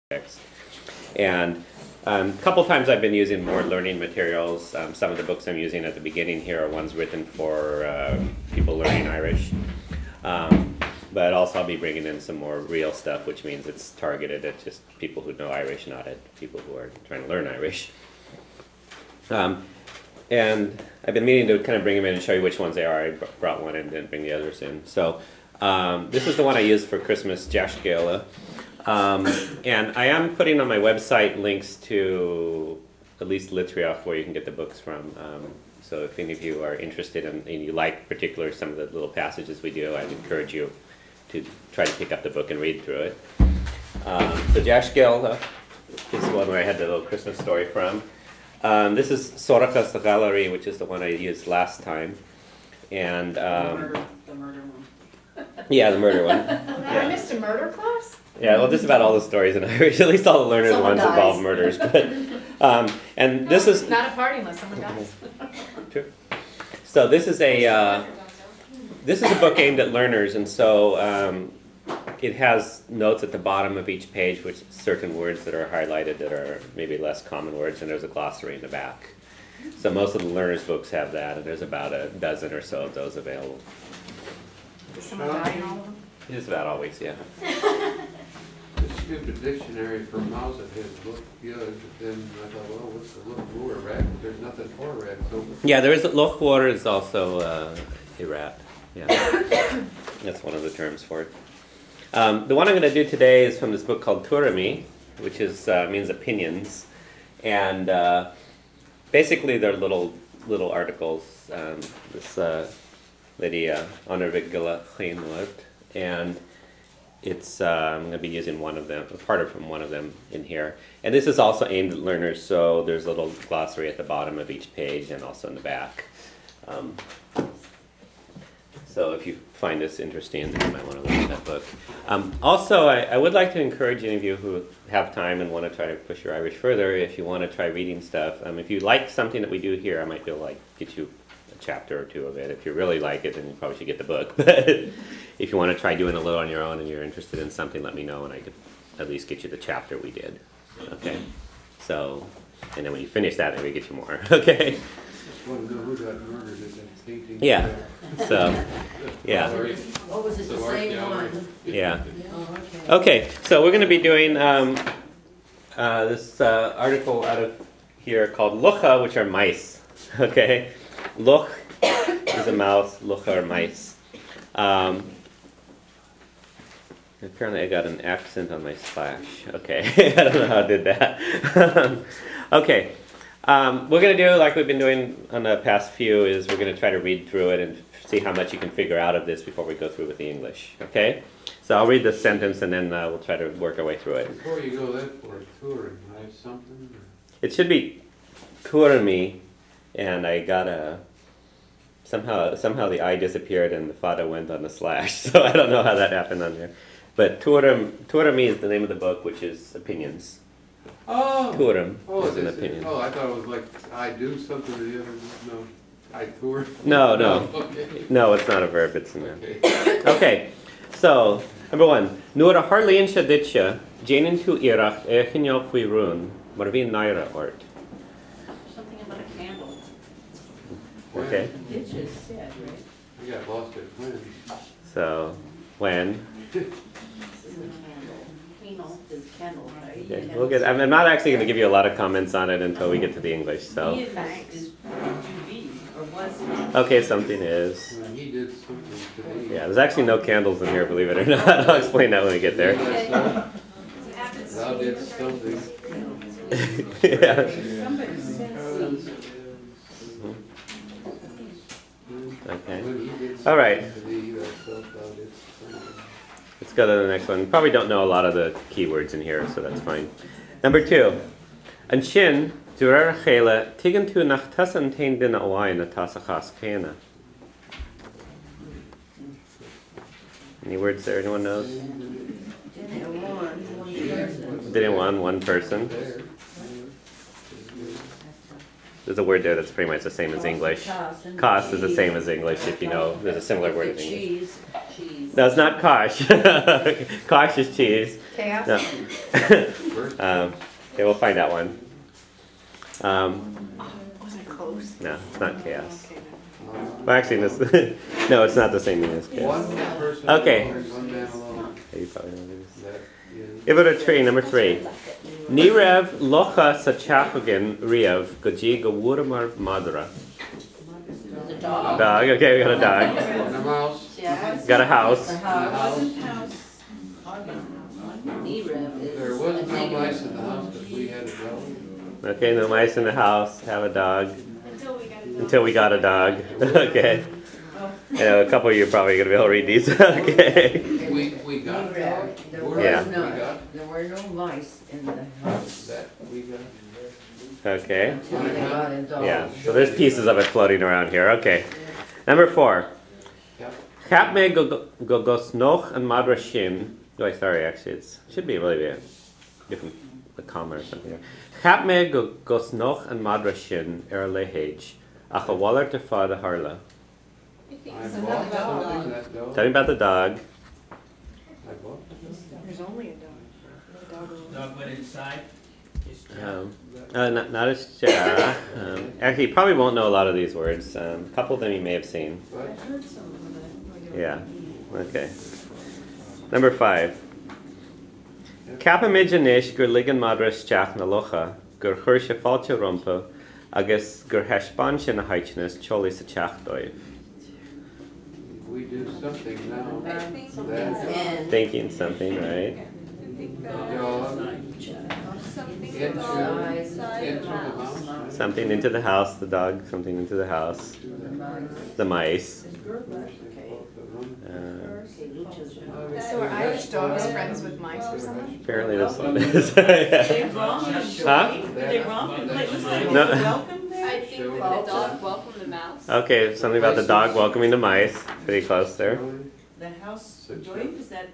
text. And a couple times I've been using more learning materials. Some of the books I'm using at the beginning here are ones written for people learning Irish. But also I'll be bringing in some more real stuff, which means it's targeted at just people who know Irish, not at people who are trying to learn Irish. And I've been meaning to kind of bring them in and show you which ones they are. I brought one and didn't bring the others in. So this is the one I used for Christmas, Jashgala. And I am putting on my website links to at least Litriach, where you can get the books from. So if any of you are interested and you like particular some of the little passages we do, I'd encourage you to try to pick up the book and read through it. So Jashgala is the one where I had the little Christmas story from. This is Sorachas the Gallery, which is the one I used last time. And the murder one. Yeah, the murder one. I missed a murder class? Yeah, well, just about all the stories in Irish, at least all the learned Someone ones dies. involve murders. But and this is It's not a party unless someone dies. True. So this is a book aimed at learners, and so it has notes at the bottom of each page, which certain words that are highlighted that are maybe less common words, and there's a glossary in the back. So most of the learners' books have that, and there's about a dozen or so of those available. Does someone die in all of them? Just about always, yeah. The stupid dictionary for Mausa had looked good, but then I thought, well, what's the look for a rat? But there's nothing for a rat. So Yeah, there is Loch water is also a rat. Yeah, that's one of the terms for it. The one I'm going to do today is from this book called Turami, which is means opinions, and basically they're little articles. This lady Honorvigila Chinwart, and it's I'm going to be using one of them, part of from one of them in here. And this is also aimed at learners, so there's a little glossary at the bottom of each page and also in the back. So if you find this interesting, then you might want to look at that book. Also, I would like to encourage any of you who have time and want to try to push your Irish further, if you want to try reading stuff. If you like something that we do here, I might be able to get you a chapter or two of it. If you really like it, then you probably should get the book. But if you want to try doing a little on your own and you're interested in something, let me know and I could at least get you the chapter we did. Okay? So, and then when you finish that, maybe get you more. Okay? just want to know who got murdered at that painting. Yeah. So, yeah. What was it, the same one? Yeah. Oh, okay. Okay, so we're going to be doing this article out of here called Lucha, which are mice. Okay? Luch is a mouse, Lucha are mice. Apparently I got an accent on my slash. Okay, I don't know how I did that. Okay, we're going to do like we've been doing on the past few, is we're going to try to read through it and see how much you can figure out of this before we go through with the English. Okay? So I'll read the sentence and then we'll try to work our way through it. Before you go that far, touring, right? Something? Or? It should be Turami, and I got a... Somehow the I disappeared and the fada went on the slash, so I don't know how that happened on there. But Turami is the name of the book, which is opinions. Oh! Turam Oh, is an this opinion. Oh, I thought it was like I do something or the other. No. I tour. No. Okay. No, it's not a verb, it's a noun. Okay. Okay, so, number one. Nuair a harlíonn se ditse, déanann tú iarracht éigeanneal faoi rún, mar bhíonn naire ort. Something about a candle. Okay, Ditches said, right? I got lost at when. so, when? This is a candle. Penal is candle, right? Okay, we'll get, I'm not actually going to give you a lot of comments on it until we get to the English, so. Is to be, or was. Okay, something is. When he did something today. Yeah, there's actually no candles in here, believe it or not. I'll explain that when we get there. Thou did something. Yeah. Somebody said Okay. When he did All right. something today, thou did something. Let's go to the next one. Probably don't know a lot of the keywords in here, so that's fine. Number two. An sin, durar chéile, tigan tú nach tasan tain dina óáin na tasachas chéna. Any words there anyone knows? Didn't one person. There's a word there that's pretty much the same as English. Cost is the same as English if you know. There's a similar word in English. Cheese. No, it's not kosh. Kosh is cheese. Chaos? No. Okay, we'll find that one. Was I close? No, it's not chaos. Okay. Well, actually, this no, it's not the same meaning as chaos. One person Okay. alone, one man alone. Yeah, you probably know this. That is. Ibada tree, number 3. Nirev locha sachachogin riav goji gawuramar madra. The dog. Dog, okay, we got a dog. And a mouse. Yeah. Got a house. The house. Nereb is. There was a no negative. mice in the house, but we had a dog. Okay, no mice in the house, have a dog. Until we got a dog. Okay. I know a couple of you are probably going to be able to read these. Okay. We got a dog. There Where were Yeah. we no, got there were no mice in the house that. We got. Okay. until they got a dog. Yeah, so there's pieces of it floating around here. Okay. Number 4. Yep. Chapme gogosnoch and madrashin. Oh, sorry, actually, it should be really a different a comma or something there. Chapme gogosnoch and madrashin lehage. Achawaller te fada harla. I bought something that dog. Tell me about the dog. I bought There's only a dog. The dog alone. Dog went inside. Not as actually, you probably won't know a lot of these words. A couple of them you may have seen. but Yeah. Okay. Number 5. Capamidjanish gur ligan madras chach na locha gur chursha falcha rumpa agus gur heshpancha na haitchnas choli sa chach doiv. we do something now. Something's in. Thinking something, right? Dog. Into the mouse. Something into the house, the dog, something into the house. The mice. Okay, Lucha's. So are Irish dogs friends with mice or something? Apparently this one is. They Yeah. wrong? Huh? They wrong? Like, was there No. welcome there? I think the dog welcomed the mouse. Okay, something about the dog welcoming the mice. Pretty close there. The house, Doiv, is that,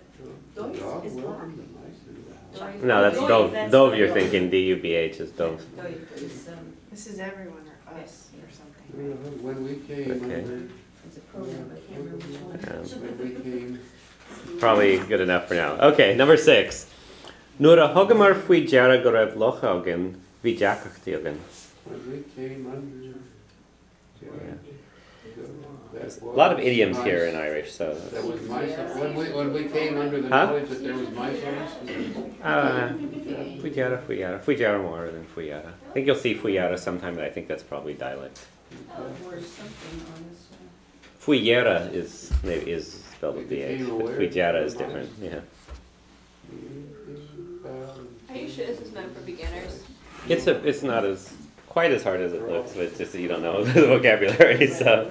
The Doiv dog is welcomed the mice into the house. Doiv? No, that's Doiv, Dove. that's Dove you're Doiv. thinking. D-U-B-H is Dove. Doiv is, This is everyone or us or something. When we came Okay. under, It's a program, I can't remember which one. when we came, Probably good enough for now. Okay, number 6. Nura hogamar fui jara gorev lochagen vi jakachtiagen. when we came under. There's a lot of idioms here in Irish, so. That was mice, when we came under the Huh? knowledge that there was mice on us. Fui jara more than fui yara. I think you'll see fui yara sometime, but I think that's probably dialect. Or something on this one. Fui yara is spelled with the H, Became but aware fui jara of is the different. Yeah. Are you sure this is meant for beginners? It's not as quite as hard as it looks, but it's just that you don't know the vocabulary. So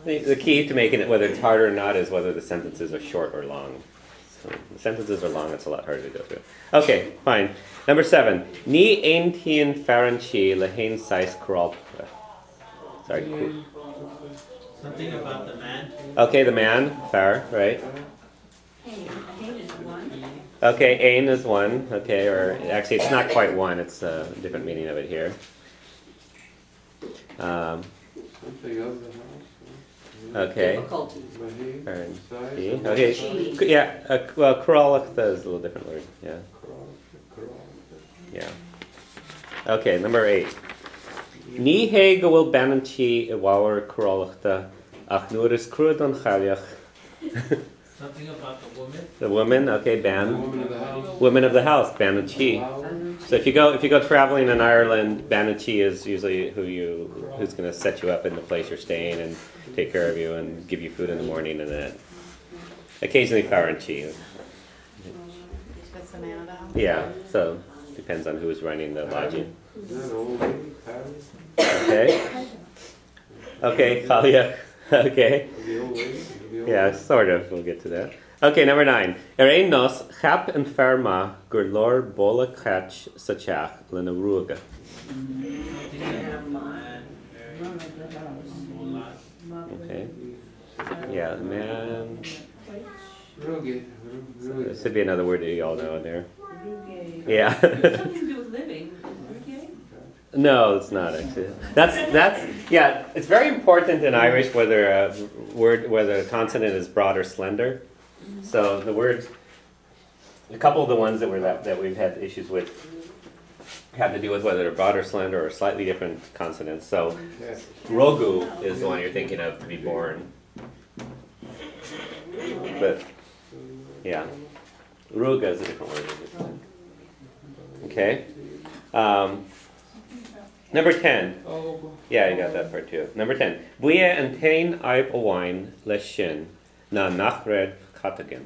the key to making it, whether it's hard or not, is whether the sentences are short or long. So if the sentences are long, it's a lot harder to go through. Okay, fine. Number 7. Ni ein tien faranchi lehain sais kralp. Sorry. Something about the man. Okay, the man, far, right? Hey, Hain is one. Okay, ein is one. Okay, or actually, it's not quite one. It's a different meaning of it here. Something of the house. Okay. Difficulty. Mahane, Faran- size, See? and Okay. Chi. Yeah. Well, kralachta is a little different word. Yeah. crawl. Yeah. Okay, number 8. Ní hé go bhfuil banantí I bhhair kralachta ach nuair is cruad an chaileach. Something about the woman. The woman, okay, The ban. woman of the house. Women of the house, banantí. So if you go traveling in Ireland, banachee is usually who's going to set you up in the place you're staying and take care of you and give you food in the morning and that. Occasionally faranchi. That's the man of the house. Yeah, so depends on who's running the lodging. Is that old lady, Patty? Okay. Okay, Kalia. Okay. The old lady? The old Yeah, lady? sort of. We'll get to that. Okay, number 9. Ein nos chap and ferma gur lor bola catch sachach lena ruga. Something about the man. None of the house. Okay. Yeah, man. Rugged. This should be another word that you all know in there. Ruge. Yeah. Something to do with living, okay? No, it's not actually. That's yeah. It's very important in Irish whether a word, whether a consonant is broad or slender. So the words, a couple of the ones that we've had issues with have to do with whether they're broad or slender or slightly different consonants. So rogu is the one you're thinking of to be born, but yeah, ruga is a different word. Okay. Number 10. Yeah, you got that part too. Number 10. Buia and tain aib owain leshin na nachred katagan.